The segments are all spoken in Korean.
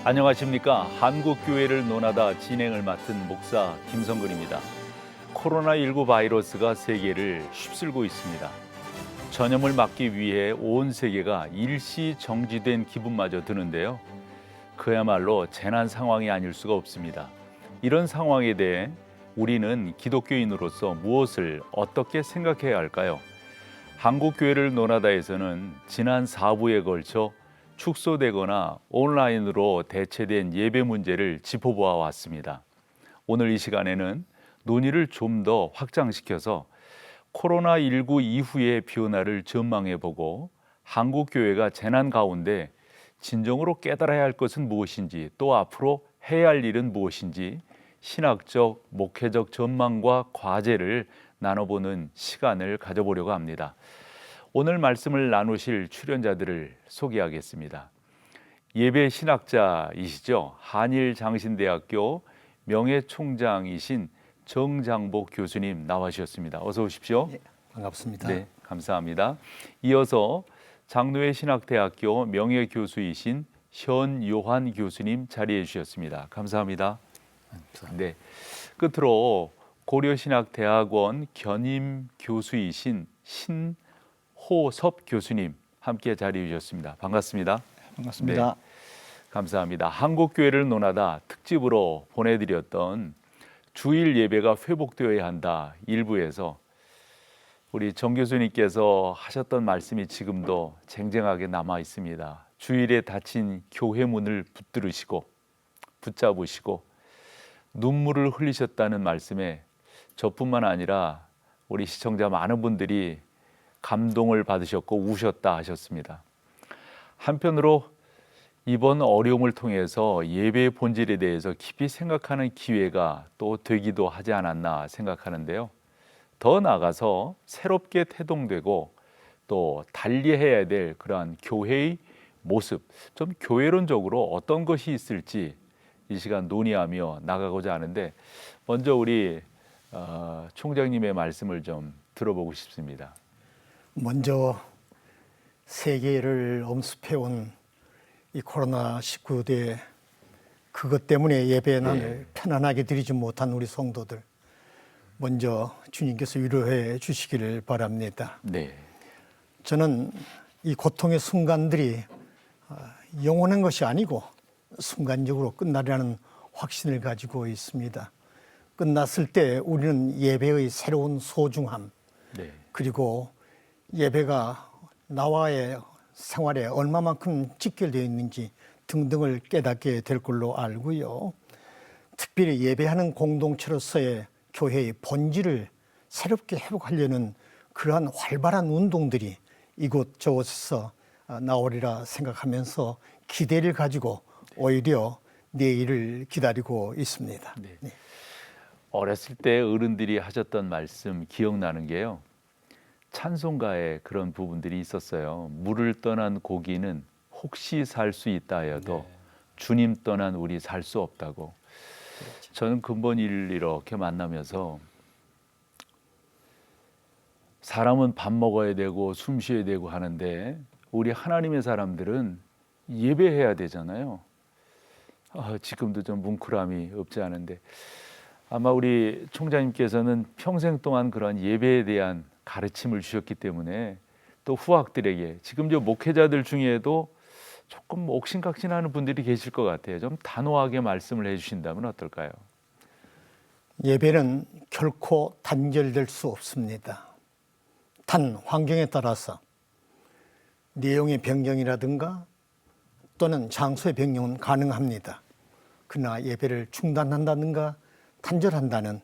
안녕하십니까. 한국교회를 논하다 진행을 맡은 목사 김성근입니다. 코로나19 바이러스가 세계를 휩쓸고 있습니다. 전염을 막기 위해 온 세계가 일시 정지된 기분마저 드는데요. 그야말로 재난 상황이 아닐 수가 없습니다. 이런 상황에 대해 우리는 기독교인으로서 무엇을 어떻게 생각해야 할까요? 한국교회를 논하다에서는 지난 4부에 걸쳐 축소되거나 온라인으로 대체된 예배 문제를 짚어보아 왔습니다. 오늘 이 시간에는 논의를 좀 더 확장시켜서 코로나19 이후의 변화를 전망해보고 한국교회가 재난 가운데 진정으로 깨달아야 할 것은 무엇인지, 또 앞으로 해야 할 일은 무엇인지 신학적, 목회적 전망과 과제를 나눠보는 시간을 가져보려고 합니다. 오늘 말씀을 나누실 출연자들을 소개하겠습니다. 예배 신학자이시죠. 한일장신대학교 명예총장이신 정장복 교수님 나와주셨습니다. 어서 오십시오. 네, 반갑습니다. 네, 감사합니다. 이어서 장로회 신학대학교 명예교수이신 현요한 교수님 자리해 주셨습니다. 감사합니다. 네, 끝으로 고려신학대학원 견임 교수이신 신호섭 교수님 함께 자리해 주셨습니다. 반갑습니다. 반갑습니다. 네, 감사합니다. 한국교회를 논하다 특집으로 보내드렸던 주일 예배가 회복되어야 한다 일부에서 우리 정 교수님께서 하셨던 말씀이 지금도 쟁쟁하게 남아 있습니다. 주일에 닫힌 교회 문을 붙잡으시고 눈물을 흘리셨다는 말씀에 저뿐만 아니라 우리 시청자 많은 분들이 감동을 받으셨고 우셨다 하셨습니다. 한편으로 이번 어려움을 통해서 예배의 본질에 대해서 깊이 생각하는 기회가 또 되기도 하지 않았나 생각하는데요. 더 나아가서 새롭게 태동되고 또 달리해야 될 그러한 교회의 모습, 좀 교회론적으로 어떤 것이 있을지 이 시간 논의하며 나가고자 하는데 먼저 우리 총장님의 말씀을 좀 들어보고 싶습니다. 먼저 세계를 엄습해온 이 코로나19대 그것 때문에 예배난을 편안하게 드리지 못한 우리 성도들 먼저 주님께서 위로해 주시기를 바랍니다. 네. 저는 이 고통의 순간들이 영원한 것이 아니고 순간적으로 끝나리라는 확신을 가지고 있습니다. 끝났을 때 우리는 예배의 새로운 소중함, 네. 그리고 예배가 나와의 생활에 얼마만큼 직결되어 있는지 등등을 깨닫게 될 걸로 알고요. 특별히 예배하는 공동체로서의 교회의 본질을 새롭게 회복하려는 그러한 활발한 운동들이 이곳저곳에서 나오리라 생각하면서 기대를 가지고 오히려 내일을 기다리고 있습니다. 네. 네. 어렸을 때 어른들이 하셨던 말씀 기억나는 게요. 찬송가에 그런 부분들이 있었어요. 물을 떠난 고기는 혹시 살 수 있다 하여도 주님 떠난 우리 살 수 없다고. 그렇죠. 저는 근본 이렇게 만나면서 사람은 밥 먹어야 되고 숨 쉬어야 되고 하는데 우리 하나님의 사람들은 예배해야 되잖아요. 지금도 좀 뭉클함이 없지 않은데 아마 우리 총장님께서는 평생 동안 그런 예배에 대한 가르침을 주셨기 때문에 또 후학들에게 지금 저 목회자들 중에도 조금 옥신각신하는 분들이 계실 것 같아요. 좀 단호하게 말씀을 해주신다면 어떨까요? 예배는 결코 단절될 수 없습니다. 단 환경에 따라서 내용의 변경이라든가 또는 장소의 변경은 가능합니다. 그러나 예배를 중단한다든가 단절한다는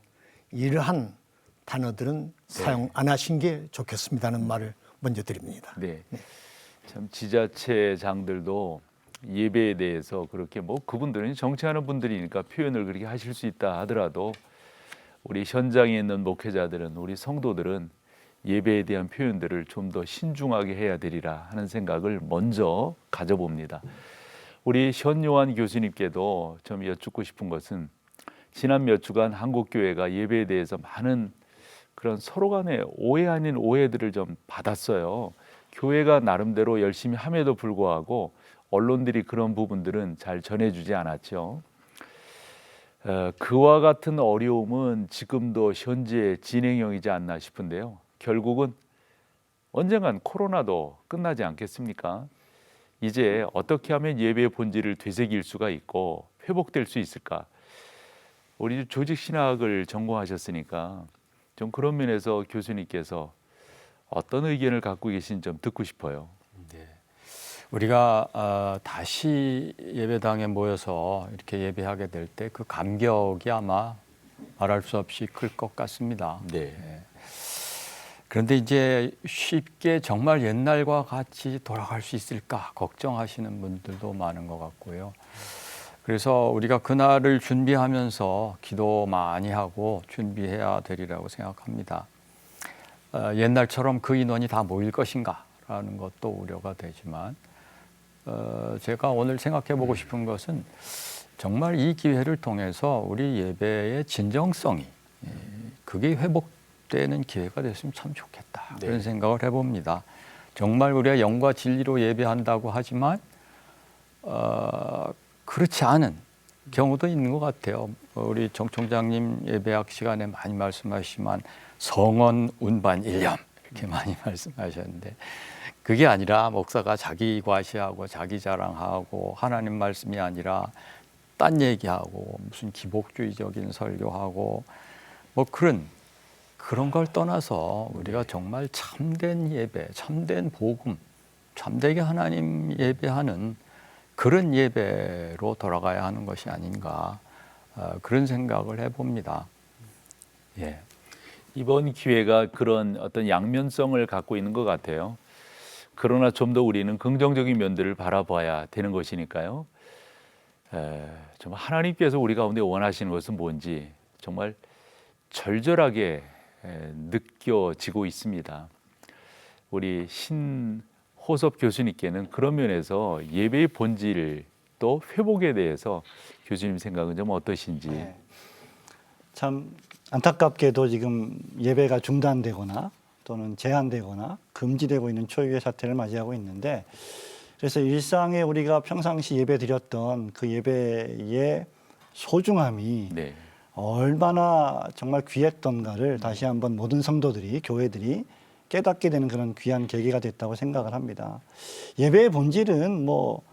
이러한 단어들은 사용 안 하신 게 좋겠습니다는 말을 먼저 드립니다. 네. 참 지자체장들도 예배에 대해서 그렇게 그분들은 정치하는 분들이니까 표현을 그렇게 하실 수 있다 하더라도 우리 현장에 있는 목회자들은 우리 성도들은 예배에 대한 표현들을 좀 더 신중하게 해야 되리라 하는 생각을 먼저 가져봅니다. 우리 현요한 교수님께도 좀 여쭙고 싶은 것은 지난 몇 주간 한국교회가 예배에 대해서 많은 그런 서로 간의 오해 아닌 오해들을 좀 받았어요. 교회가 나름대로 열심히 함에도 불구하고 언론들이 그런 부분들은 잘 전해주지 않았죠. 그와 같은 어려움은 지금도 현재 진행형이지 않나 싶은데요. 결국은 언젠간 코로나도 끝나지 않겠습니까? 이제 어떻게 하면 예배의 본질을 되새길 수가 있고 회복될 수 있을까? 우리 조직신학을 전공하셨으니까 좀 그런 면에서 교수님께서 어떤 의견을 갖고 계신지 좀 듣고 싶어요. 네. 우리가 다시 예배당에 모여서 이렇게 예배하게 될 때 그 감격이 아마 말할 수 없이 클 것 같습니다. 네. 그런데 이제 쉽게 정말 옛날과 같이 돌아갈 수 있을까 걱정하시는 분들도 많은 것 같고요. 그래서 우리가 그날을 준비하면서 기도 많이 하고 준비해야 되리라고 생각합니다. 옛날처럼 그 인원이 다 모일 것인가라는 것도 우려가 되지만 제가 오늘 생각해 보고 싶은 것은 정말 이 기회를 통해서 우리 예배의 진정성이 그게 회복되는 기회가 됐으면 참 좋겠다. 네. 그런 생각을 해봅니다. 정말 우리가 영과 진리로 예배한다고 하지만 그렇지 않은 경우도 있는 것 같아요. 우리 정 총장님 예배학 시간에 많이 말씀하시지만 성언 운반 일념 이렇게 많이 말씀하셨는데 그게 아니라 목사가 자기 과시하고 자기 자랑하고 하나님 말씀이 아니라 딴 얘기하고 무슨 기복주의적인 설교하고 뭐 그런 걸 떠나서 우리가 정말 참된 예배, 참된 복음, 참되게 하나님 예배하는 그런 예배로 돌아가야 하는 것이 아닌가 그런 생각을 해봅니다. 예. 이번 기회가 그런 어떤 양면성을 갖고 있는 것 같아요. 그러나 좀 더 우리는 긍정적인 면들을 바라봐야 되는 것이니까요. 정말 하나님께서 우리 가운데 원하시는 것은 뭔지 정말 절절하게 느껴지고 있습니다. 우리 신호섭 교수님께는 그런 면에서 예배의 본질 또 회복에 대해서 교수님 생각은 좀 어떠신지. 네. 참 안타깝게도 지금 예배가 중단되거나 또는 제한되거나 금지되고 있는 초유의 사태를 맞이하고 있는데 그래서 일상에 우리가 평상시 예배 드렸던 그 예배의 소중함이 네. 얼마나 정말 귀했던가를 다시 한번 모든 성도들이 교회들이 깨닫게 되는 그런 귀한 계기가 됐다고 생각을 합니다. 예배의 본질은 뭐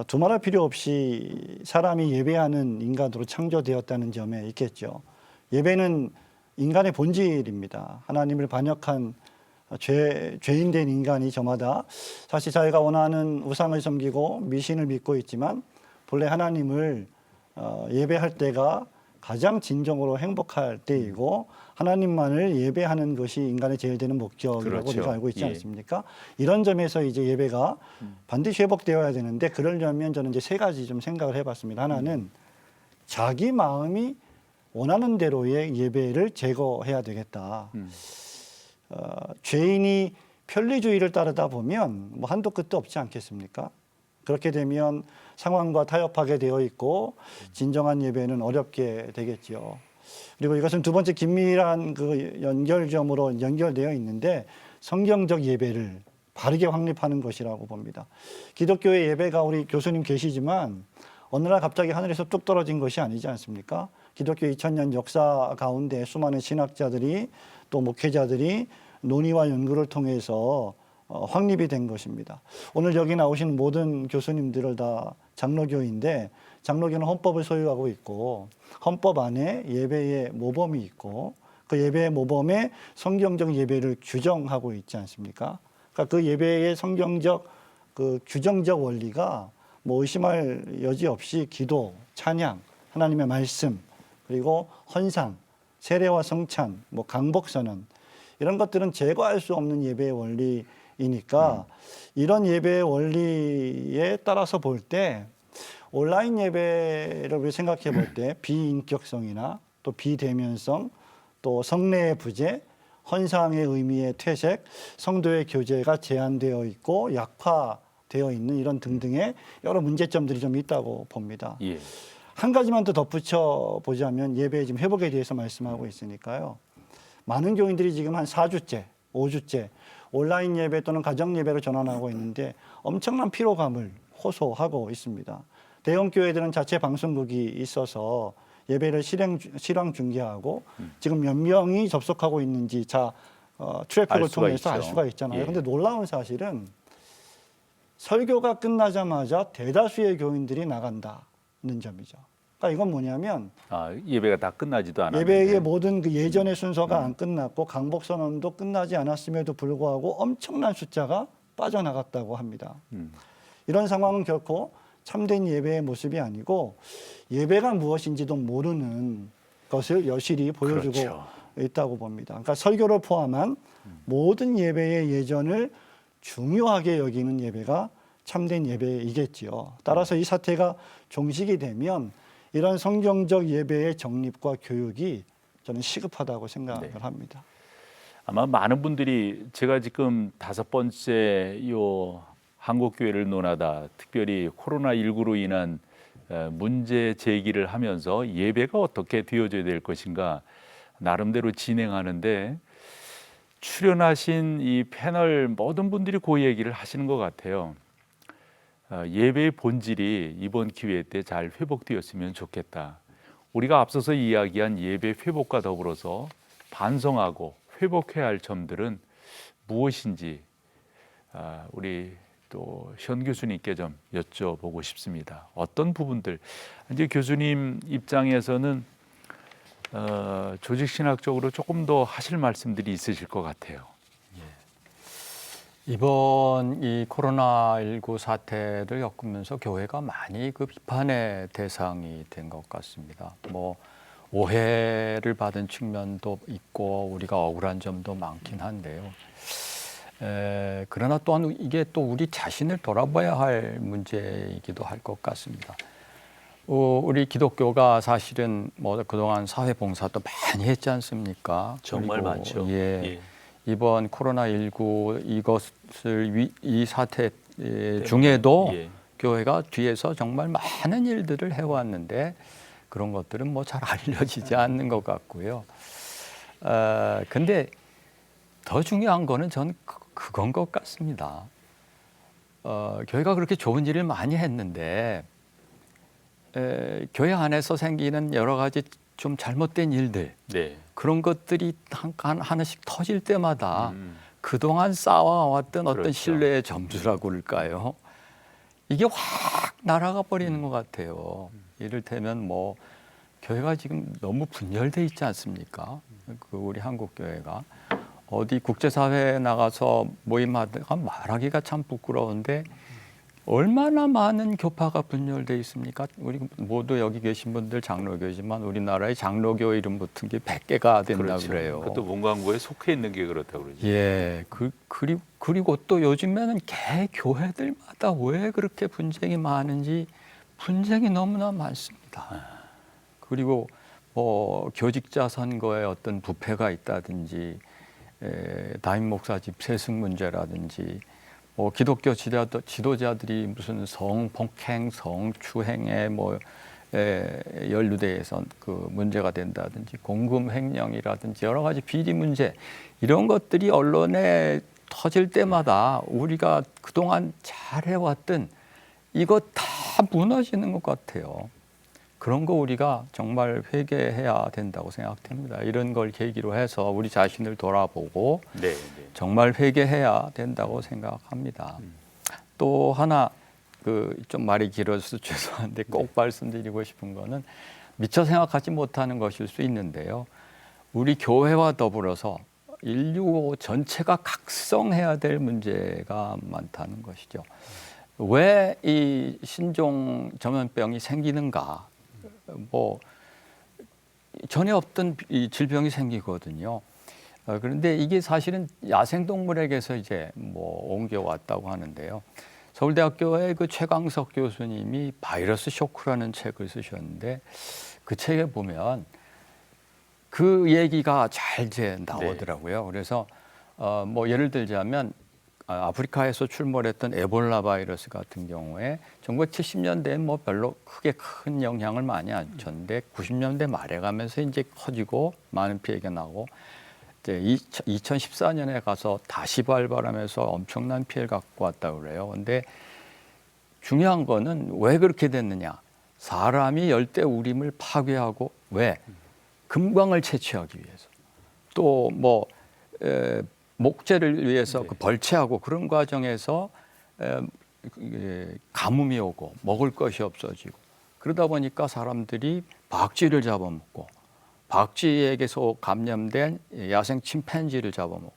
두말할 필요 없이 사람이 예배하는 인간으로 창조되었다는 점에 있겠죠. 예배는 인간의 본질입니다. 하나님을 반역한 죄인 된 인간이 저마다 사실 자기가 원하는 우상을 섬기고 미신을 믿고 있지만 본래 하나님을 예배할 때가 가장 진정으로 행복할 때이고 하나님만을 예배하는 것이 인간의 제일 되는 목적이라고 그렇죠. 우리가 알고 있지 예. 않습니까? 이런 점에서 이제 예배가 반드시 회복되어야 되는데 그러려면 저는 이제 세 가지 좀 생각을 해봤습니다. 하나는 자기 마음이 원하는 대로의 예배를 제거해야 되겠다. 죄인이 편리주의를 따르다 보면 뭐 한도 끝도 없지 않겠습니까? 그렇게 되면 상황과 타협하게 되어 있고 진정한 예배는 어렵게 되겠죠. 그리고 이것은 두 번째 긴밀한 그 연결점으로 연결되어 있는데 성경적 예배를 바르게 확립하는 것이라고 봅니다. 기독교의 예배가 우리 교수님 계시지만 어느 날 갑자기 하늘에서 뚝 떨어진 것이 아니지 않습니까? 기독교 2000년 역사 가운데 수많은 신학자들이 또 목회자들이 논의와 연구를 통해서 확립이 된 것입니다. 오늘 여기 나오신 모든 교수님들을 다 장로교인데 장로교는 헌법을 소유하고 있고 헌법 안에 예배의 모범이 있고 그 예배의 모범에 성경적 예배를 규정하고 있지 않습니까? 그러니까 그 예배의 성경적 그 규정적 원리가 뭐 의심할 여지 없이 기도, 찬양, 하나님의 말씀, 그리고 헌상, 세례와 성찬, 뭐 강복선언 이런 것들은 제거할 수 없는 예배의 원리이니까 이런 예배의 원리에 따라서 볼 때 온라인 예배를 우리 생각해 볼 때 비인격성이나 또 비대면성, 또 성례의 부재, 헌상의 의미의 퇴색, 성도의 교제가 제한되어 있고 약화되어 있는 이런 등등의 여러 문제점들이 좀 있다고 봅니다. 예. 한 가지만 더 덧붙여 보자면 예배의 지금 회복에 대해서 말씀하고 있으니까요. 많은 교인들이 지금 한 4주째, 5주째 온라인 예배 또는 가정 예배로 전환하고 있는데 엄청난 피로감을 호소하고 있습니다. 대형 교회들은 자체 방송국이 있어서 예배를 실황 중계하고 지금 몇 명이 접속하고 있는지 트래픽을 알 수가 통해서 알 있죠. 수가 있잖아요. 예. 그런데 놀라운 사실은 설교가 끝나자마자 대다수의 교인들이 나간다는 점이죠. 그러니까 이건 뭐냐면 예배가 다 끝나지도 않았는데. 예배의 모든 그 예전의 순서가 안 끝났고 강복 선언도 끝나지 않았음에도 불구하고 엄청난 숫자가 빠져나갔다고 합니다. 이런 상황은 결코 참된 예배의 모습이 아니고 예배가 무엇인지도 모르는 것을 여실히 보여주고 그렇죠. 있다고 봅니다. 그러니까 설교를 포함한 모든 예배의 예전을 중요하게 여기는 예배가 참된 예배이겠지요. 따라서 이 사태가 종식이 되면 이런 성경적 예배의 정립과 교육이 저는 시급하다고 생각을 네. 합니다. 아마 많은 분들이 제가 지금 5번째 요 한국교회를 논하다 특별히 코로나19로 인한 문제 제기를 하면서 예배가 어떻게 되어져야 될 것인가 나름대로 진행하는데 출연하신 이 패널 모든 분들이 그 얘기를 하시는 것 같아요. 예배의 본질이 이번 기회 때 잘 회복되었으면 좋겠다. 우리가 앞서서 이야기한 예배 회복과 더불어서 반성하고 회복해야 할 점들은 무엇인지 우리 또 현 교수님께 좀 여쭤보고 싶습니다. 어떤 부분들 이제 교수님 입장에서는 조직신학적으로 조금 더 하실 말씀들이 있으실 것 같아요. 이번 이 코로나19 사태를 겪으면서 교회가 많이 그 비판의 대상이 된 것 같습니다. 뭐 오해를 받은 측면도 있고 우리가 억울한 점도 많긴 한데요. 그러나 또한 이게 또 우리 자신을 돌아봐야 할 문제이기도 할 것 같습니다. 우리 기독교가 사실은 뭐 그동안 사회 봉사도 많이 했지 않습니까? 정말 그리고 많죠. 예. 이번 코로나19 이것을 이 사태 중에도 예. 교회가 뒤에서 정말 많은 일들을 해왔는데 그런 것들은 뭐 잘 알려지지 않는 것 같고요. 근데 더 중요한 거는 전 그건 것 같습니다. 교회가 그렇게 좋은 일을 많이 했는데 교회 안에서 생기는 여러 가지 좀 잘못된 일들 네. 그런 것들이 하나씩 터질 때마다 그동안 쌓아왔던 어떤 그렇죠. 신뢰의 점수라고 그럴까요? 이게 확 날아가 버리는 것 같아요. 이를테면 뭐 교회가 지금 너무 분열돼 있지 않습니까? 그 우리 한국 교회가 어디 국제사회에 나가서 모임하다가 말하기가 참 부끄러운데 얼마나 많은 교파가 분열돼 있습니까? 우리 모두 여기 계신 분들 장로교지만 우리나라에 장로교 이름 붙은 게 100개가 된다 그렇죠. 그래요. 그것도 문광부에 속해 있는 게 그렇다고 그러죠. 예, 그리고 또 요즘에는 개 교회들마다 왜 그렇게 분쟁이 많은지 분쟁이 너무나 많습니다. 그리고 뭐 교직자 선거에 어떤 부패가 있다든지 담임 목사 집 세습 문제라든지 뭐 기독교 지도자들이 무슨 성폭행, 성추행에 뭐 연루돼서 그 문제가 된다든지 공금 횡령이라든지 여러 가지 비리 문제 이런 것들이 언론에 터질 때마다 우리가 그동안 잘해왔던 이거 다 무너지는 것 같아요. 그런 거 우리가 정말 회개해야 된다고 생각됩니다. 이런 걸 계기로 해서 우리 자신을 돌아보고 네, 네. 정말 회개해야 된다고 생각합니다. 또 하나 좀 말이 길어서 죄송한데 꼭 말씀드리고 싶은 거는 미처 생각하지 못하는 것일 수 있는데요. 우리 교회와 더불어서 인류 전체가 각성해야 될 문제가 많다는 것이죠. 왜 이 신종 전염병이 생기는가? 뭐 전에 없던 이 질병이 생기거든요. 그런데 이게 사실은 야생동물에게서 이제 뭐 옮겨왔다고 하는데요. 서울대학교의 그 최강석 교수님이 바이러스 쇼크라는 책을 쓰셨는데 그 책에 보면 그 얘기가 잘 이제 나오더라고요. 그래서 뭐 예를 들자면 아프리카에서 출몰했던 에볼라 바이러스 같은 경우에 1970년대에 뭐 별로 크게 큰 영향을 많이 안 줬는데 90년대 말에 가면서 이제 커지고 많은 피해가 나고 이제 2014년에 가서 다시 발발하면서 엄청난 피해를 갖고 왔다고 그래요. 근데 중요한 거는 왜 그렇게 됐느냐. 사람이 열대우림을 파괴하고 왜? 금광을 채취하기 위해서. 또 뭐 목재를 위해서 그 벌채하고 그런 과정에서 가뭄이 오고 먹을 것이 없어지고 그러다 보니까 사람들이 박쥐를 잡아먹고 박쥐에게서 감염된 야생 침팬지를 잡아먹고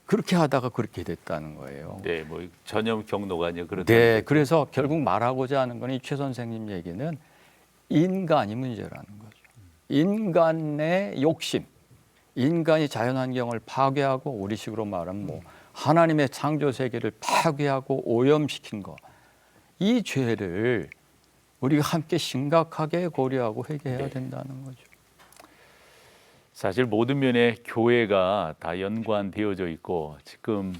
그렇게 하다가 그렇게 됐다는 거예요. 네, 뭐 전염 경로가 아니요 그렇다. 네, 그래서 결국 말하고자 하는 건 이 최 선생님 얘기는 인간이 문제라는 거죠. 인간의 욕심, 인간이 자연환경을 파괴하고 우리식으로 말하면 뭐 하나님의 창조 세계를 파괴하고 오염시킨 거, 이 죄를 우리가 함께 심각하게 고려하고 회개해야 된다는 거죠. 사실 모든 면에 교회가 다 연관되어져 있고 지금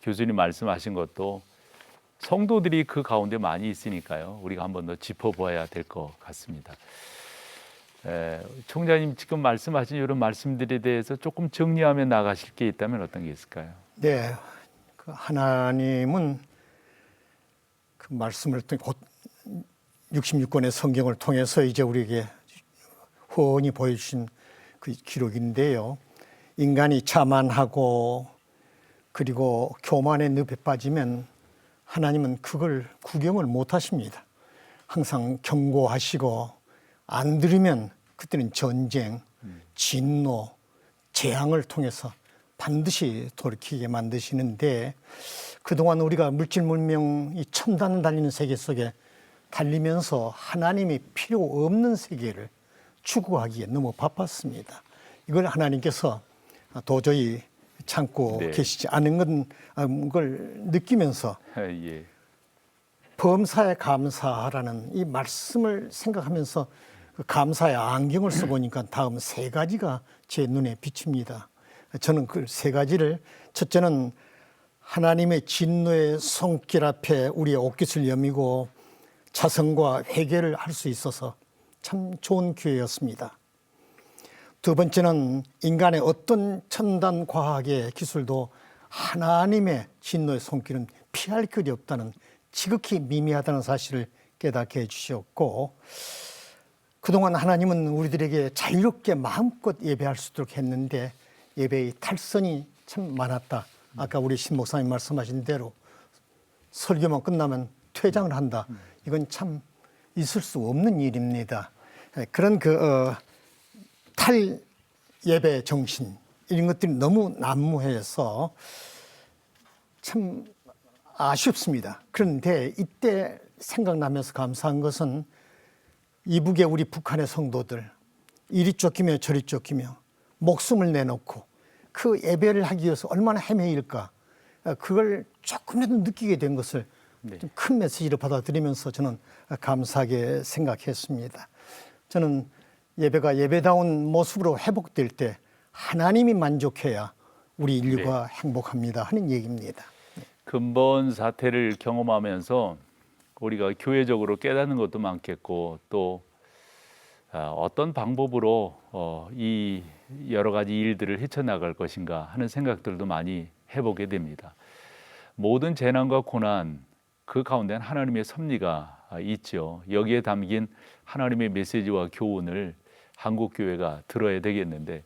교수님 말씀하신 것도 성도들이 그 가운데 많이 있으니까요. 우리가 한 번 더 짚어봐야 될 것 같습니다. 총장님 지금 말씀하신 이런 말씀들에 대해서 조금 정리하며 나가실 게 있다면 어떤 게 있을까요? 네, 그 하나님은 그 말씀을 곧 66권의 성경을 통해서 이제 우리에게 훤히 보여주신 그 기록인데요. 인간이 자만하고 그리고 교만의 늪에 빠지면 하나님은 그걸 구경을 못 하십니다. 항상 경고하시고 안 들으면 그때는 전쟁, 진노, 재앙을 통해서 반드시 돌이키게 만드시는데 그동안 우리가 물질 문명 이 첨단 달리는 세계 속에 달리면서 하나님이 필요 없는 세계를 추구하기에 너무 바빴습니다. 이걸 하나님께서 도저히 참고 네. 계시지 않은 걸 느끼면서 예. 범사에 감사하라는 이 말씀을 생각하면서 그 감사의 안경을 써보니까 다음 세 가지가 제 눈에 비칩니다. 저는 그 세 가지를 첫째는 하나님의 진노의 손길 앞에 우리의 옷깃을 여미고 자성과 회개를 할 수 있어서 참 좋은 기회였습니다. 두 번째는 인간의 어떤 첨단 과학의 기술도 하나님의 진노의 손길은 피할 길이 없다는 지극히 미미하다는 사실을 깨닫게 해주셨고 그동안 하나님은 우리들에게 자유롭게 마음껏 예배할 수 있도록 했는데 예배의 탈선이 참 많았다. 아까 우리 신 목사님 말씀하신 대로 설교만 끝나면 퇴장을 한다. 이건 참 있을 수 없는 일입니다. 그런 탈 예배 정신 이런 것들이 너무 난무해서 참 아쉽습니다. 그런데 이때 생각나면서 감사한 것은 이북의 우리 북한의 성도들 이리 쫓기며 저리 쫓기며 목숨을 내놓고 그 예배를 하기 위해서 얼마나 헤매일까 그걸 조금이라도 느끼게 된 것을 좀 큰 메시지로 받아들이면서 저는 감사하게 생각했습니다. 저는 예배가 예배다운 모습으로 회복될 때 하나님이 만족해야 우리 인류가 행복합니다 하는 얘기입니다. 근본 사태를 경험하면서 우리가 교회적으로 깨닫는 것도 많겠고 또 어떤 방법으로 이 여러 가지 일들을 헤쳐나갈 것인가 하는 생각들도 많이 해보게 됩니다. 모든 재난과 고난 그 가운데는 하나님의 섭리가 있죠. 여기에 담긴 하나님의 메시지와 교훈을 한국교회가 들어야 되겠는데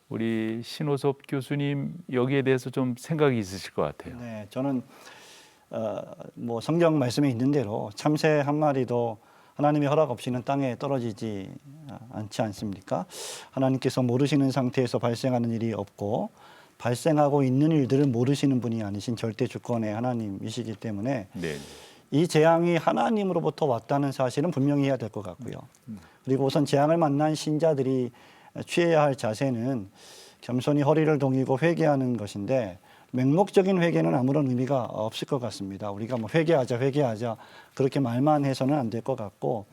우리 신호섭 교수님 여기에 대해서 좀 생각이 있으실 것 같아요. 네, 저는 뭐 성경 말씀에 있는 대로 참새 한 마리도 하나님의 허락 없이는 땅에 떨어지지 않지 않습니까? 하나님께서 모르시는 상태에서 발생하는 일이 없고 발생하고 있는 일들을 모르시는 분이 아니신 절대 주권의 하나님이시기 때문에 네. 이 재앙이 하나님으로부터 왔다는 사실은 분명히 해야 될 것 같고요. 그리고 우선 재앙을 만난 신자들이 취해야 할 자세는 겸손히 허리를 동이고 회개하는 것인데 맹목적인 회개는 아무런 의미가 없을 것 같습니다. 우리가 뭐 회개하자 그렇게 말만 해서는 안 될 것 같고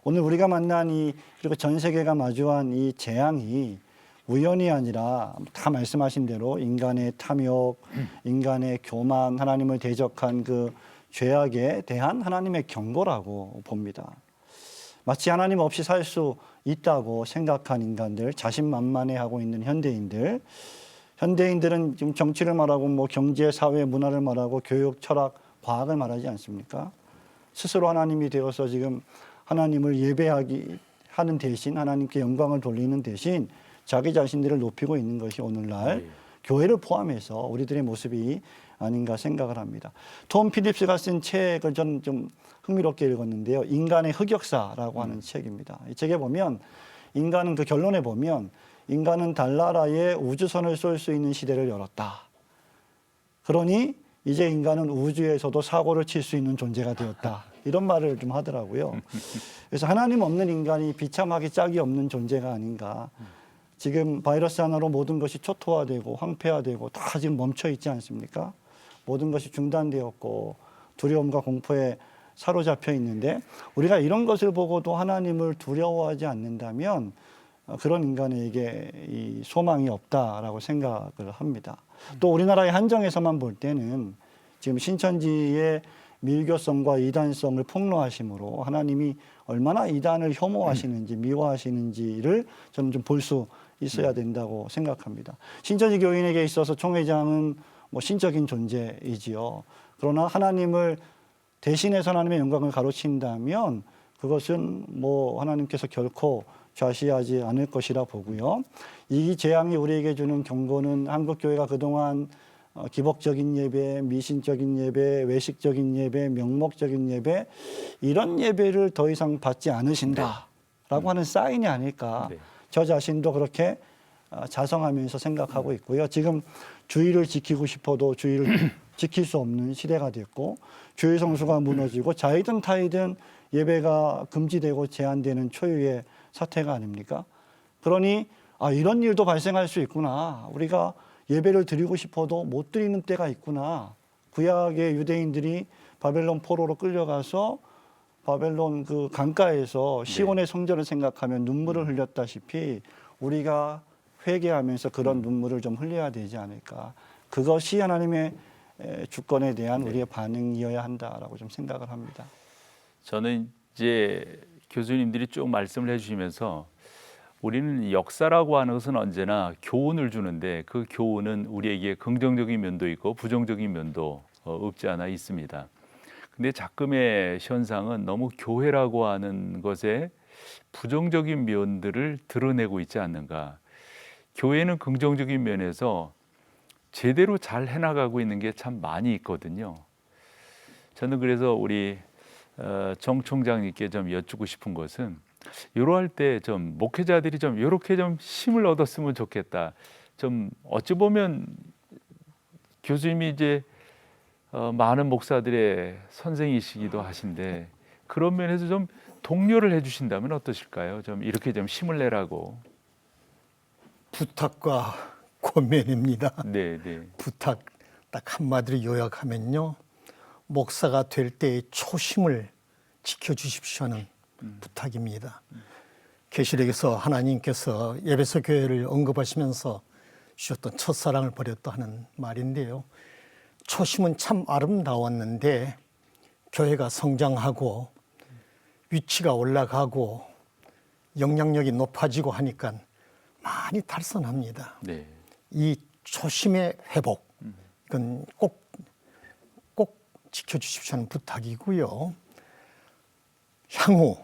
오늘 우리가 만난 그리고 전 세계가 마주한 이 재앙이 우연이 아니라 다 말씀하신 대로 인간의 탐욕, 인간의 교만, 하나님을 대적한 그 죄악에 대한 하나님의 경고라고 봅니다. 마치 하나님 없이 살 수 있다고 생각한 인간들, 자신만만해하고 있는 현대인들은 지금 정치를 말하고 뭐 경제, 사회, 문화를 말하고 교육, 철학, 과학을 말하지 않습니까? 스스로 하나님이 되어서 지금 하나님을 예배하기 하는 대신 하나님께 영광을 돌리는 대신 자기 자신들을 높이고 있는 것이 오늘날 네. 교회를 포함해서 우리들의 모습이 아닌가 생각을 합니다. 톰 필립스가 쓴 책을 저는 좀 흥미롭게 읽었는데요. 인간의 흑역사라고 하는 책입니다. 이 책에 보면 인간은 그 결론에 보면 인간은 달나라에 우주선을 쏠 수 있는 시대를 열었다. 그러니 이제 인간은 우주에서도 사고를 칠 수 있는 존재가 되었다. 이런 말을 좀 하더라고요. 그래서 하나님 없는 인간이 비참하게 짝이 없는 존재가 아닌가. 지금 바이러스 하나로 모든 것이 초토화되고 황폐화되고 다 지금 멈춰 있지 않습니까? 모든 것이 중단되었고 두려움과 공포에 사로잡혀 있는데 우리가 이런 것을 보고도 하나님을 두려워하지 않는다면 그런 인간에게 이 소망이 없다라고 생각을 합니다. 또 우리나라의 한정에서만 볼 때는 지금 신천지의 밀교성과 이단성을 폭로하심으로 하나님이 얼마나 이단을 혐오하시는지 미워하시는지를 저는 좀 볼 수 있어야 된다고 생각합니다. 신천지 교인에게 있어서 총회장은 뭐 신적인 존재이지요. 그러나 하나님을 대신해서 하나님의 영광을 가로친다면 그것은 뭐 하나님께서 결코 좌시하지 않을 것이라 보고요. 이 재앙이 우리에게 주는 경고는 한국 교회가 그동안 기복적인 예배, 미신적인 예배, 외식적인 예배, 명목적인 예배 이런 예배를 더 이상 받지 않으신다라고 하는 사인이 아닐까. 네. 저 자신도 그렇게 자성하면서 생각하고 있고요. 지금 주의를 지키고 싶어도 주의를 지킬 수 없는 시대가 됐고 주의 성수가 무너지고 자이든 타이든 예배가 금지되고 제한되는 초유의 사태가 아닙니까? 그러니 이런 일도 발생할 수 있구나. 우리가 예배를 드리고 싶어도 못 드리는 때가 있구나. 구약의 유대인들이 바벨론 포로로 끌려가서 바벨론 그 강가에서 시온의 성전을 생각하면 눈물을 흘렸다시피 우리가 회개하면서 그런 눈물을 좀 흘려야 되지 않을까. 그것이 하나님의 주권에 대한 우리의 반응이어야 한다라고 좀 생각을 합니다. 저는 이제 교수님들이 쭉 말씀을 해주시면서 우리는 역사라고 하는 것은 언제나 교훈을 주는데 그 교훈은 우리에게 긍정적인 면도 있고 부정적인 면도 없지 않아 있습니다. 근데 작금의 현상은 너무 교회라고 하는 것에 부정적인 면들을 드러내고 있지 않는가. 교회는 긍정적인 면에서 제대로 잘 해나가고 있는 게 참 많이 있거든요. 저는 그래서 우리 정 총장님께 좀 여쭙고 싶은 것은 이러할 때 좀 목회자들이 좀 이렇게 좀 힘을 얻었으면 좋겠다. 좀 어찌 보면 교수님이 이제 많은 목사들의 선생이시기도 하신데 그런 면에서 좀 독려를 해주신다면 어떠실까요? 좀 이렇게 좀 힘을 내라고. 부탁과 권면입니다. 네, 네. 부탁 딱 한마디로 요약하면요. 목사가 될 때의 초심을 지켜주십시오 하는 부탁입니다. 계시록에서 하나님께서 에베소 교회를 언급하시면서 주셨던 첫사랑을 버렸다 하는 말인데요. 초심은 참 아름다웠는데 교회가 성장하고 위치가 올라가고 영향력이 높아지고 하니까 많이 탈선합니다. 네. 이 초심의 회복, 이건 꼭 지켜주십시오 하는 부탁이고요. 향후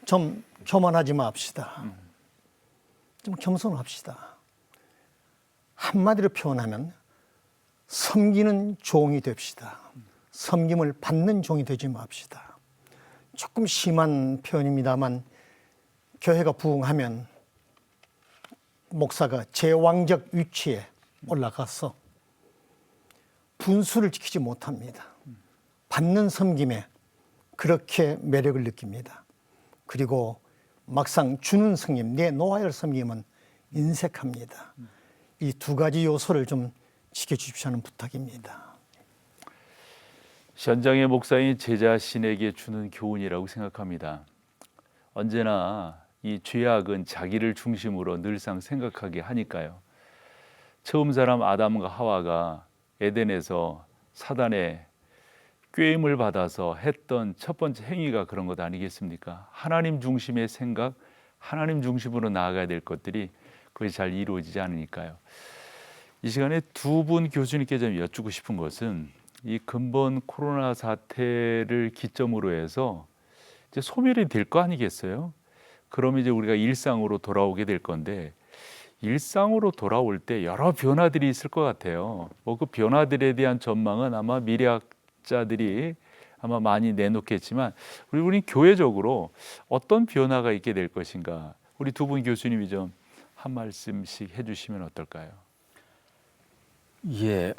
좀 교만하지 맙시다. 좀 겸손합시다. 한마디로 표현하면 섬기는 종이 됩시다. 섬김을 받는 종이 되지 맙시다. 조금 심한 표현입니다만 교회가 부흥하면 목사가 제왕적 위치에 올라가서 분수를 지키지 못합니다. 받는 섬김에 그렇게 매력을 느낍니다. 그리고 막상 주는 섬김, 내놓아야 할 섬김은 인색합니다. 이 두 가지 요소를 좀 지켜주십시오 하는 부탁입니다. 현장의 목사인 제 자신에게 주는 교훈이라고 생각합니다. 언제나 이 죄악은 자기를 중심으로 늘상 생각하게 하니까요. 처음 사람 아담과 하와가 에덴에서 사단의 꾀임을 받아서 했던 첫 번째 행위가 그런 것 아니겠습니까? 하나님 중심의 생각, 하나님 중심으로 나아가야 될 것들이 그것이 잘 이루어지지 않으니까요. 이 시간에 두 분 교수님께 좀 여쭙고 싶은 것은 이 근본 코로나 사태를 기점으로 해서 이제 소멸이 될 거 아니겠어요? 그럼 이제 우리가 일상으로 돌아오게 될 건데 일상으로 돌아올 때 여러 변화들이 있을 것 같아요. 뭐 그 변화들에 대한 전망은 아마 미래학자들이 아마 많이 내놓겠지만 우리 교회적으로 어떤 변화가 있게 될 것인가? 우리 두 분 교수님이 좀 한 말씀씩 해주시면 어떨까요? 예,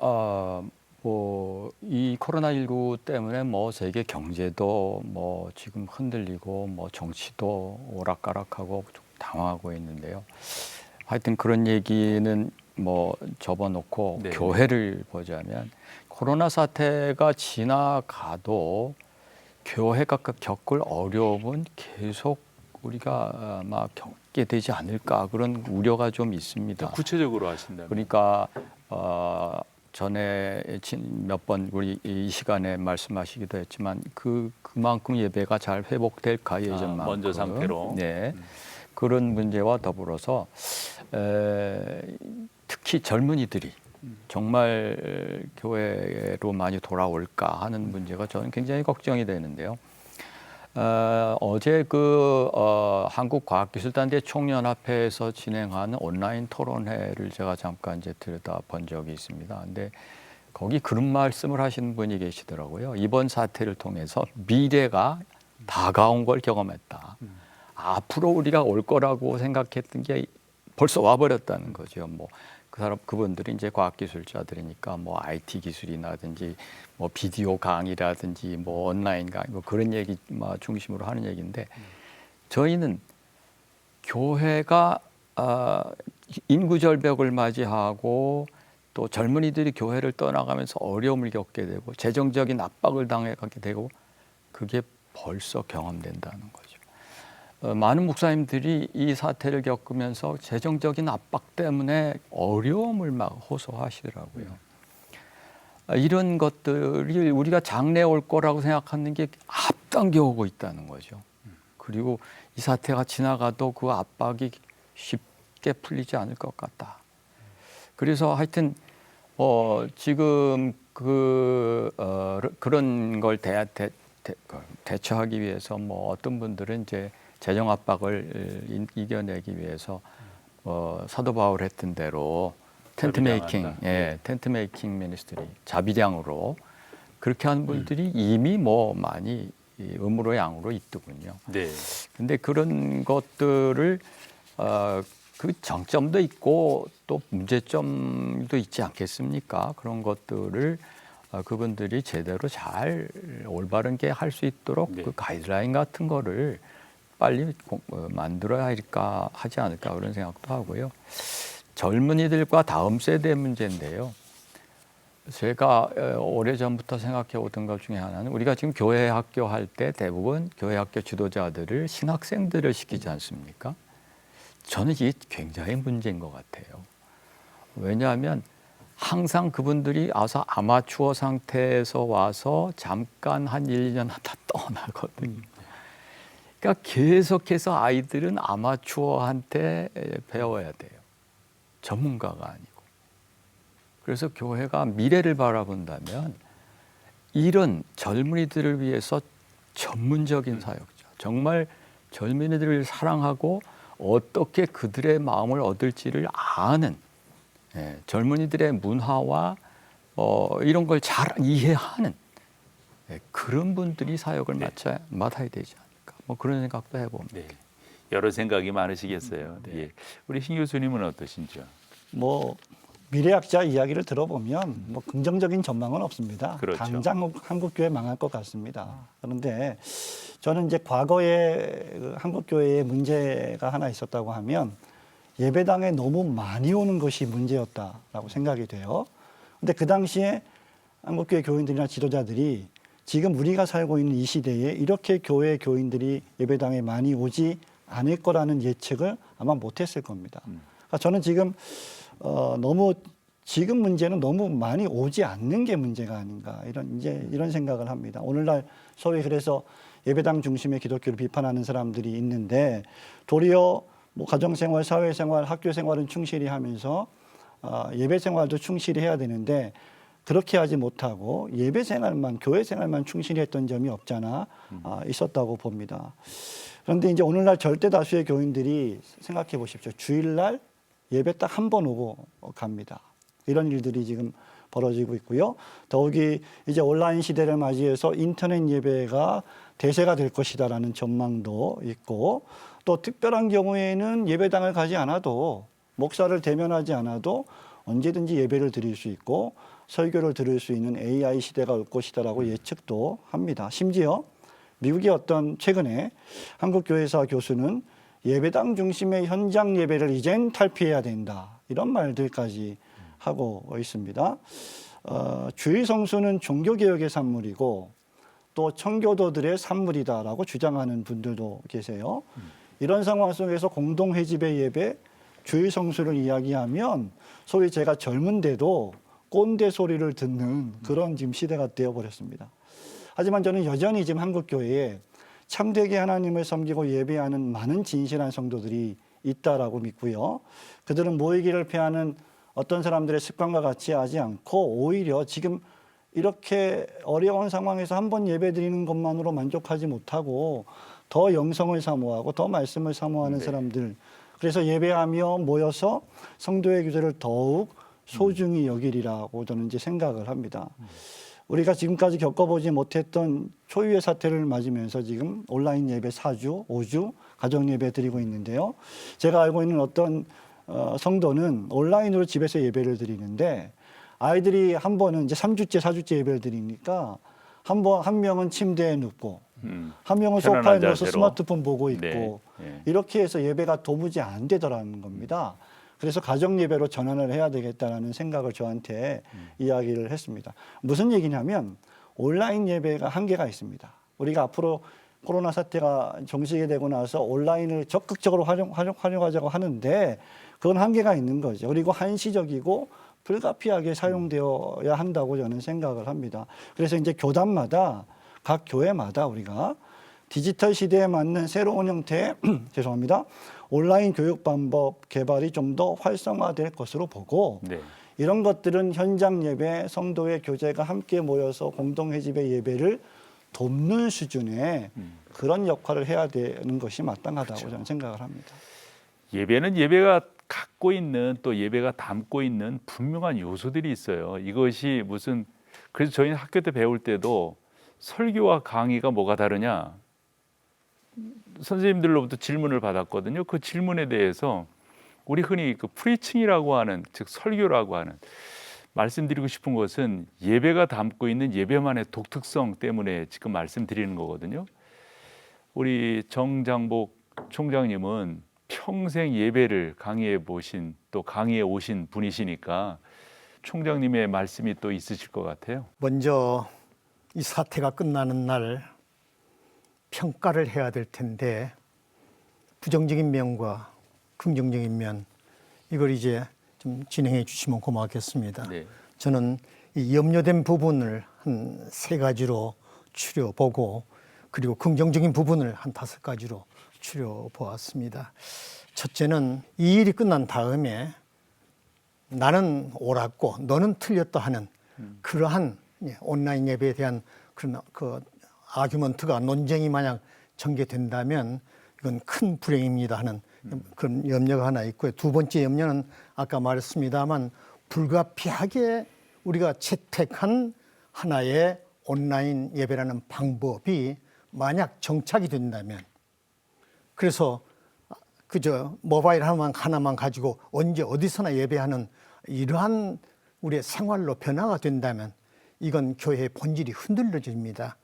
뭐 이 코로나19 때문에 뭐 세계 경제도 뭐 지금 흔들리고 뭐 정치도 오락가락하고 좀 당황하고 있는데요. 하여튼 그런 얘기는 뭐 접어놓고 네. 교회를 보자면 코로나 사태가 지나가도 교회가 겪을 어려움은 계속 우리가 아마 겪게 되지 않을까 그런 우려가 좀 있습니다. 구체적으로 하신다면 그러니까 전에 몇 번 우리 이 시간에 말씀하시기도 했지만 그만큼 예배가 잘 회복될까 예전만큼 먼저 상태로. 네 그런 문제와 더불어서 특히 젊은이들이 정말 교회로 많이 돌아올까 하는 문제가 저는 굉장히 걱정이 되는데요. 어제 한국과학기술단대 총연합회에서 진행하는 온라인 토론회를 제가 잠깐 이제 들여다본 적이 있습니다. 근데 거기 그런 말씀을 하시는 분이 계시더라고요. 이번 사태를 통해서 미래가 다가온 걸 경험했다. 앞으로 우리가 올 거라고 생각했던 게 벌써 와버렸다는 거죠. 뭐 그분들이 이제 과학기술자들이니까 뭐 IT 기술이라든지 뭐 비디오 강의라든지 뭐 온라인 강의 뭐 그런 얘기 중심으로 하는 얘기인데 저희는 교회가 인구 절벽을 맞이하고 또 젊은이들이 교회를 떠나가면서 어려움을 겪게 되고 재정적인 압박을 당하게 되고 그게 벌써 경험된다는 거죠. 많은 목사님들이 이 사태를 겪으면서 재정적인 압박 때문에 어려움을 막 호소하시더라고요. 이런 것들이 우리가 장래 올 거라고 생각하는 게 앞당겨 오고 있다는 거죠. 그리고 이 사태가 지나가도 그 압박이 쉽게 풀리지 않을 것 같다. 그래서 하여튼 지금 그런 걸 대처하기 위해서 뭐 어떤 분들은 이제 재정 압박을 이겨내기 위해서 사도 바울 했던 대로 텐트 메이킹 미니스트리 자비량으로 그렇게 하는 분들이 이미 뭐 많이 음으로 양으로 있더군요. 네. 근데 그런 것들을 그 장점도 있고 또 문제점도 있지 않겠습니까? 그런 것들을 그분들이 제대로 잘 올바르게 할 수 있도록 네. 그 가이드라인 같은 거를 빨리 만들어야 하지 않을까 그런 생각도 하고요. 젊은이들과 다음 세대 문제인데요. 제가 오래전부터 생각해 오던 것 중에 하나는 우리가 지금 교회 학교 할 때 대부분 교회 학교 지도자들을 신학생들을 시키지 않습니까? 저는 이게 굉장히 문제인 것 같아요. 왜냐하면 항상 그분들이 와서 아마추어 상태에서 와서 잠깐 한 1, 2년 하다 떠나거든요. 그러니까 계속해서 아이들은 아마추어한테 배워야 돼요. 전문가가 아니고. 그래서 교회가 미래를 바라본다면 이런 젊은이들을 위해서 전문적인 사역자, 정말 젊은이들을 사랑하고 어떻게 그들의 마음을 얻을지를 아는 젊은이들의 문화와 이런 걸 잘 이해하는 그런 분들이 사역을 맡아야 되지 않을까. 뭐 그런 생각도 해봅니다. 네. 여러 생각이 많으시겠어요. 네. 예. 우리 신 교수님은 어떠신지요? 뭐 미래학자 이야기를 들어보면 뭐 긍정적인 전망은 없습니다. 그렇죠. 당장 한국 교회 망할 것 같습니다. 그런데 저는 이제 과거에 한국 교회에 문제가 하나 있었다고 하면 예배당에 너무 많이 오는 것이 문제였다라고 생각이 돼요. 근데 그 당시에 한국교회 교인들이나 지도자들이 지금 우리가 살고 있는 이 시대에 이렇게 교회 교인들이 예배당에 많이 오지 않을 거라는 예측을 아마 못했을 겁니다. 그러니까 저는 지금 지금 문제는 너무 많이 오지 않는 게 문제가 아닌가 이런 생각을 합니다. 오늘날 소위 그래서 예배당 중심의 기독교를 비판하는 사람들이 있는데 도리어 뭐 가정생활, 사회생활, 학교생활은 충실히 하면서 예배생활도 충실히 해야 되는데 그렇게 하지 못하고 예배 생활만, 교회 생활만 충실히 했던 점이 없잖아 있었다고 봅니다. 그런데 이제 오늘날 절대 다수의 교인들이 생각해 보십시오. 주일날 예배 딱 한 번 오고 갑니다. 이런 일들이 지금 벌어지고 있고요. 더욱이 이제 온라인 시대를 맞이해서 인터넷 예배가 대세가 될 것이다라는 전망도 있고, 또 특별한 경우에는 예배당을 가지 않아도, 목사를 대면하지 않아도 언제든지 예배를 드릴 수 있고 설교를 들을 수 있는 AI 시대가 올 것이다라고 예측도 합니다. 심지어 미국의 어떤 최근에 한국 교회사 교수는 예배당 중심의 현장 예배를 이젠 탈피해야 된다, 이런 말들까지 하고 있습니다. 주일 성수는 종교개혁의 산물이고 또 청교도들의 산물이다라고 주장하는 분들도 계세요. 이런 상황 속에서 공동회집의 예배, 주일 성수를 이야기하면 소위 제가 젊은데도 꼰대 소리를 듣는 그런 지금 시대가 되어버렸습니다. 하지만 저는 여전히 지금 한국 교회에 참되게 하나님을 섬기고 예배하는 많은 진실한 성도들이 있다라고 믿고요. 그들은 모이기를 피하는 어떤 사람들의 습관과 같이 하지 않고 오히려 지금 이렇게 어려운 상황에서 한 번 예배 드리는 것만으로 만족하지 못하고 더 영성을 사모하고 더 말씀을 사모하는 사람들, 그래서 예배하며 모여서 성도의 교제를 더욱 소중히 여기리라고 저는 이제 생각을 합니다. 우리가 지금까지 겪어보지 못했던 초유의 사태를 맞으면서 지금 온라인 예배 4주, 5주 가정 예배 드리고 있는데요. 제가 알고 있는 어떤 성도는 온라인으로 집에서 예배를 드리는데 아이들이 한 번은 이제 3주째, 4주째 예배를 드리니까 한 명은 침대에 눕고 한 명은 소파에 누워서 스마트폰 보고 있고 이렇게 해서 예배가 도무지 안 되더라는 겁니다. 그래서 가정 예배로 전환을 해야 되겠다라는 생각을 저한테 이야기를 했습니다. 무슨 얘기냐면 온라인 예배가 한계가 있습니다. 우리가 앞으로 코로나 사태가 종식이 되고 나서 온라인을 적극적으로 활용하자고 하는데 그건 한계가 있는 거죠. 그리고 한시적이고 불가피하게 사용되어야 한다고 저는 생각을 합니다. 그래서 이제 교단마다, 각 교회마다 우리가 디지털 시대에 맞는 새로운 형태의 죄송합니다. 온라인 교육 방법 개발이 좀 더 활성화될 것으로 보고 이런 것들은 현장 예배, 성도의 교제가 함께 모여서 공동회집의 예배를 돕는 수준의 그런 역할을 해야 되는 것이 마땅하다고 저는 생각을 합니다. 예배는 예배가 갖고 있는, 또 예배가 담고 있는 분명한 요소들이 있어요. 이것이 무슨, 그래서 저희는 학교 때 배울 때도 설교와 강의가 뭐가 다르냐, 선생님들로부터 질문을 받았거든요. 그 질문에 대해서 우리 흔히 그 프리칭이라고 하는, 즉 설교라고 하는, 말씀드리고 싶은 것은 예배가 담고 있는 예배만의 독특성 때문에 지금 말씀드리는 거거든요. 우리 정장복 총장님은 평생 예배를 강의해 보신, 또 강의해 오신 분이시니까 총장님의 말씀이 또 있으실 것 같아요. 먼저 이 사태가 끝나는 날 평가를 해야 될 텐데 부정적인 면과 긍정적인 면, 이걸 이제 좀 진행해 주시면 고맙겠습니다. 저는 이 염려된 부분을 한 3가지로 추려보고 그리고 긍정적인 부분을 한 5가지로 추려보았습니다. 첫째는 이 일이 끝난 다음에 나는 옳았고 너는 틀렸다 하는 그러한 온라인 예배에 대한 그런 그 아규먼트가, 논쟁이 만약 전개된다면 이건 큰 불행입니다 하는 그런 염려가 하나 있고요. 두 번째 염려는 아까 말했습니다만 불가피하게 우리가 채택한 하나의 온라인 예배라는 방법이 만약 정착이 된다면, 그래서 그저 모바일 하나만 가지고 언제 어디서나 예배하는 이러한 우리의 생활로 변화가 된다면 이건 교회의 본질이 흔들려집니다.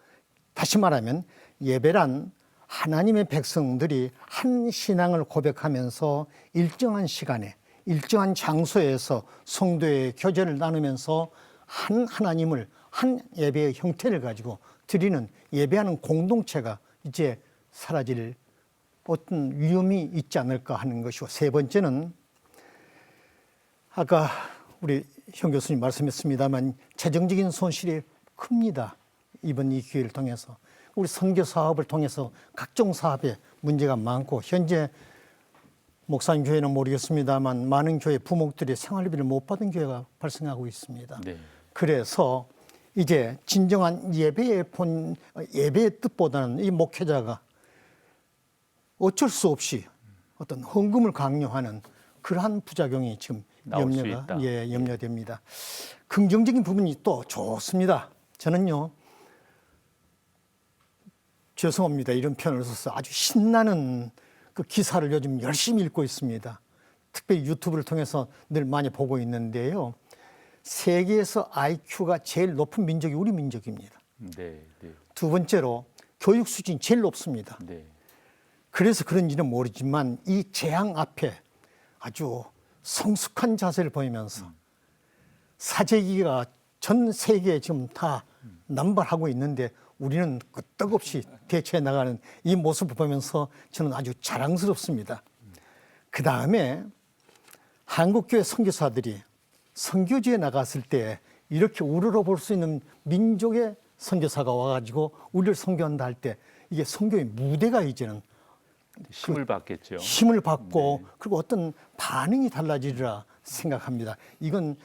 다시 말하면 예배란 하나님의 백성들이 한 신앙을 고백하면서 일정한 시간에 일정한 장소에서 성도의 교제를 나누면서 한 하나님을, 한 예배의 형태를 가지고 드리는 예배하는 공동체가 이제 사라질 어떤 위험이 있지 않을까 하는 것이고, 세 번째는 아까 우리 형 교수님 말씀했습니다만 재정적인 손실이 큽니다. 이번 이 기회를 통해서 우리 선교 사업을 통해서 각종 사업에 문제가 많고, 현재 목사님 교회는 모르겠습니다만 많은 교회 부목들이 생활비를 못 받은 교회가 발생하고 있습니다. 그래서 이제 진정한 예배의 뜻보다는 이 목회자가 어쩔 수 없이 어떤 헌금을 강요하는 그러한 부작용이 지금 나올 수 있다. 염려됩니다. 긍정적인 부분이 또 좋습니다. 저는요, 죄송합니다. 이런 표현을 써서 아주 신나는 그 기사를 요즘 열심히 읽고 있습니다. 특별히 유튜브를 통해서 늘 많이 보고 있는데요. 세계에서 IQ가 제일 높은 민족이 우리 민족입니다. 네, 네, 두 번째로 교육 수준이 제일 높습니다. 네. 그래서 그런지는 모르지만 이 재앙 앞에 아주 성숙한 자세를 보이면서 사재기가 전 세계에 지금 다 남발하고 있는데 우리는 끄떡없이 대처해 나가는 이 모습을 보면서 저는 아주 자랑스럽습니다. 그 다음에 한국교회 선교사들이 선교지에 나갔을 때 이렇게 우러러 볼 수 있는 민족의 선교사가 와가지고 우리를 선교한다 할 때 이게 선교의 무대가 이제는 힘을 받겠죠. 힘을 받고 그리고 어떤 반응이 달라지리라 생각합니다. 이건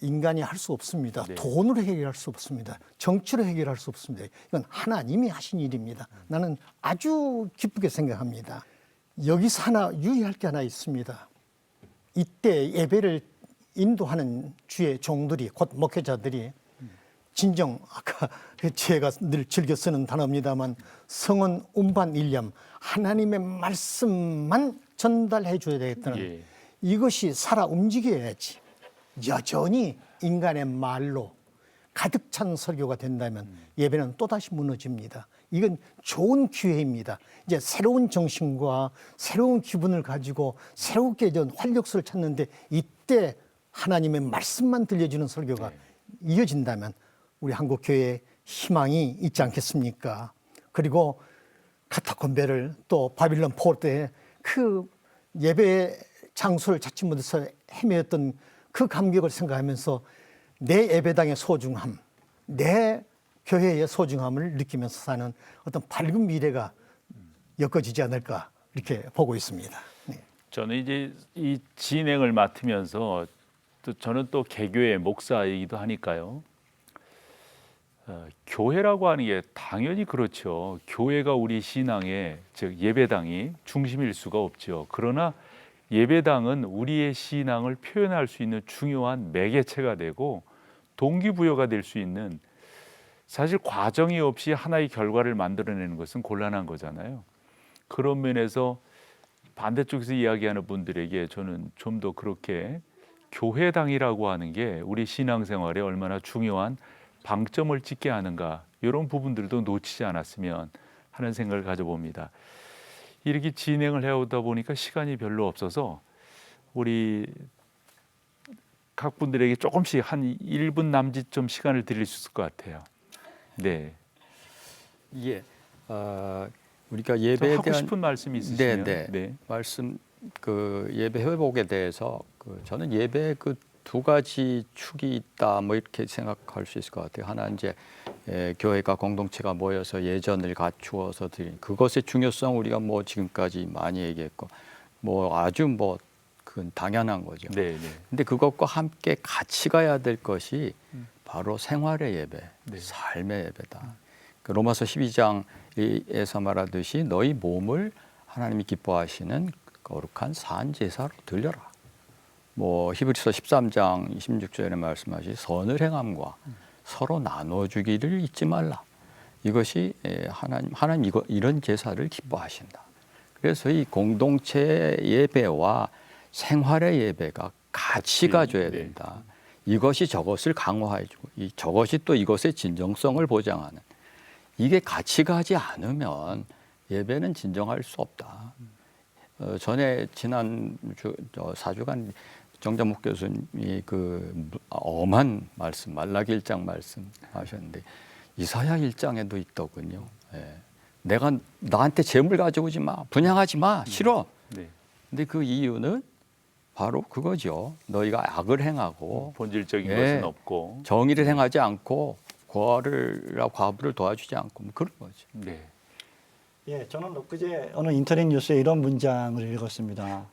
인간이 할 수 없습니다. 네. 돈으로 해결할 수 없습니다. 정치로 해결할 수 없습니다. 이건 하나님이 하신 일입니다. 나는 아주 기쁘게 생각합니다. 여기서 하나 유의할 게 하나 있습니다. 이때 예배를 인도하는 주의 종들이 곧 목회자들이 진정 아까 제가 늘 즐겨 쓰는 단어입니다만 성원 운반 일념 하나님의 말씀만 전달해 줘야 되겠다는 예. 이것이 살아 움직여야지 여전히 인간의 말로 가득 찬 설교가 된다면 예배는 또다시 무너집니다. 이건 좋은 기회입니다. 이제 새로운 정신과 새로운 기분을 가지고 새롭게 전 활력소를 찾는데 이때 하나님의 말씀만 들려주는 설교가 이어진다면 우리 한국 교회에 희망이 있지 않겠습니까? 그리고 카타콤베를 또 바빌론 포로 때 그 예배 장소를 찾지 못해서 헤매었던 그 감격을 생각하면서 내 예배당의 소중함, 내 교회의 소중함을 느끼면서 사는 어떤 밝은 미래가 엮어지지 않을까 이렇게 보고 있습니다. 네. 저는 이제 이 진행을 맡으면서 또 저는 또 개교의 목사이기도 하니까요. 교회라고 하는 게 당연히 그렇죠. 교회가 우리 신앙의 즉 예배당이 중심일 수가 없죠. 그러나 예배당은 우리의 신앙을 표현할 수 있는 중요한 매개체가 되고 동기부여가 될 수 있는 사실 과정이 없이 하나의 결과를 만들어내는 것은 곤란한 거잖아요. 그런 면에서 반대쪽에서 이야기하는 분들에게 저는 좀 더 그렇게 교회당이라고 하는 게 우리 신앙생활에 얼마나 중요한 방점을 찍게 하는가 이런 부분들도 놓치지 않았으면 하는 생각을 가져봅니다. 이렇게 진행을 해오다 보니까 시간이 별로 없어서 우리 각 분들에게 조금씩 한 1분 남짓 좀 시간을 드릴 수 있을 것 같아요. 네. 예. 우리가 예배에 하고 대한 싶은 말씀이 있으시면 네. 말씀 그 예배 회복에 대해서 저는 예배 그 두 가지 축이 있다 뭐 이렇게 생각할 수 있을 것 같아요. 하나 이제 교회가 공동체가 모여서 예전을 갖추어서 드린 그것의 중요성 우리가 뭐 지금까지 많이 얘기했고 뭐 아주 뭐 그건 당연한 거죠. 네, 네. 근데 그것과 함께 같이 가야 될 것이 바로 생활의 예배, 삶의 예배다. 그 로마서 12장에서 말하듯이 너희 몸을 하나님이 기뻐하시는 거룩한 산 제사로 드려라. 뭐 히브리서 13장 26절에 말씀하시 선을 행함과 서로 나눠주기를 잊지 말라. 이것이 하나님 이런 제사를 기뻐하신다. 그래서 이 공동체 예배와 생활의 예배가 같이 가져야 된다. 이것이 저것을 강화해주고 저것이 또 이것의 진정성을 보장하는 이게 같이 가지 않으면 예배는 진정할 수 없다. 전에 지난 4주간 정자목 교수님이 그 엄한 말씀, 말라기 1장 말씀하셨는데 이사야 1장에도 있더군요. 내가 나한테 재물 가져오지 마, 분양하지 마, 싫어. 네. 근데 그 이유는 바로 그거죠. 너희가 악을 행하고 본질적인 것은 없고 정의를 행하지 않고 과부를 도와주지 않고 뭐 그런 거죠. 네. 예, 저는 엊그제 어느 인터넷 뉴스에 이런 문장을 읽었습니다.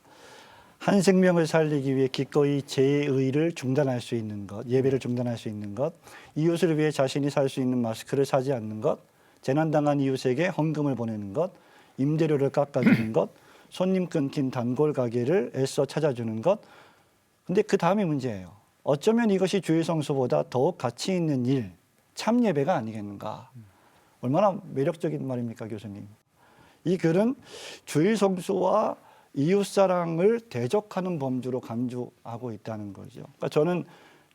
한 생명을 살리기 위해 기꺼이 제의를 중단할 수 있는 것, 예배를 중단할 수 있는 것, 이웃을 위해 자신이 살 수 있는 마스크를 사지 않는 것, 재난당한 이웃에게 헌금을 보내는 것, 임대료를 깎아주는 것, 손님 끊긴 단골 가게를 애써 찾아주는 것. 근데 그 다음이 문제예요. 어쩌면 이것이 주일 성수보다 더욱 가치 있는 일, 참 예배가 아니겠는가. 얼마나 매력적인 말입니까, 교수님. 이 글은 주일 성수와 이웃사랑을 대적하는 범주로 간주하고 있다는 거죠. 그러니까 저는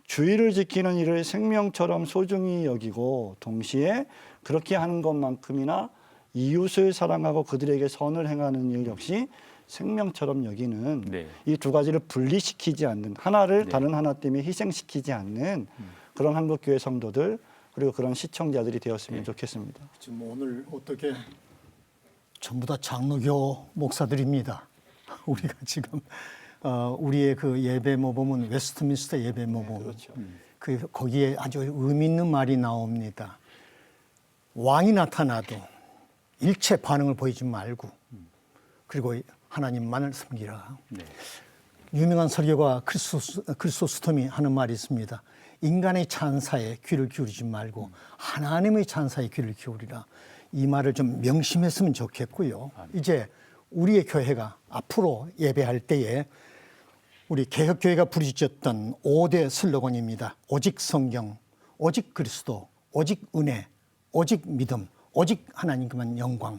주일을 지키는 일을 생명처럼 소중히 여기고 동시에 그렇게 하는 것만큼이나 이웃을 사랑하고 그들에게 선을 행하는 일 역시 생명처럼 여기는 네. 이 두 가지를 분리시키지 않는, 하나를 네. 다른 하나 때문에 희생시키지 않는 그런 한국교회 성도들 그리고 그런 시청자들이 되었으면 좋겠습니다. 지금 오늘 어떻게 전부 다 장로교 목사들입니다. 우리가 지금 우리의 그 예배 모범은 웨스트민스터 예배 모범. 그렇죠. 그 거기에 아주 의미 있는 말이 나옵니다. 왕이 나타나도 일체 반응을 보이지 말고 그리고 하나님만을 섬기라. 네. 유명한 설교가 크리소스톰이 하는 말이 있습니다. 인간의 찬사에 귀를 기울이지 말고 하나님의 찬사에 귀를 기울이라. 이 말을 좀 명심했으면 좋겠고요. 이제 우리의 교회가 앞으로 예배할 때에 우리 개혁교회가 부르짖었던 5대 슬로건입니다. 오직 성경, 오직 그리스도, 오직 은혜, 오직 믿음, 오직 하나님께만 영광.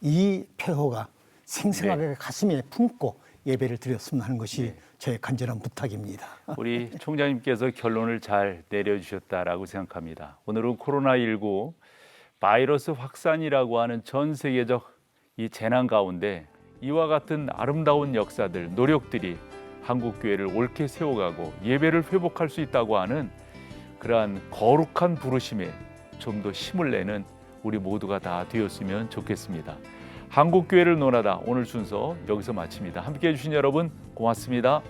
이 폐허가 생생하게 가슴에 품고 예배를 드렸으면 하는 것이 저의 간절한 부탁입니다. 우리 총장님께서 결론을 잘 내려주셨다라고 생각합니다. 오늘은 코로나19 바이러스 확산이라고 하는 전 세계적 이 재난 가운데 이와 같은 아름다운 역사들, 노력들이 한국교회를 옳게 세워가고 예배를 회복할 수 있다고 하는 그러한 거룩한 부르심에 좀 더 힘을 내는 우리 모두가 다 되었으면 좋겠습니다. 한국교회를 논하다 오늘 순서 여기서 마칩니다. 함께해 주신 여러분 고맙습니다.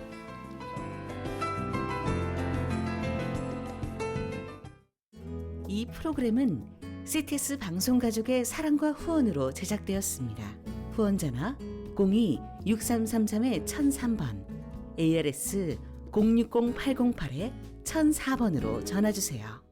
이 프로그램은 CTS 방송가족의 사랑과 후원으로 제작되었습니다. 후원전화 02-6333-1003번, ARS 060-808-1004번으로 전화주세요.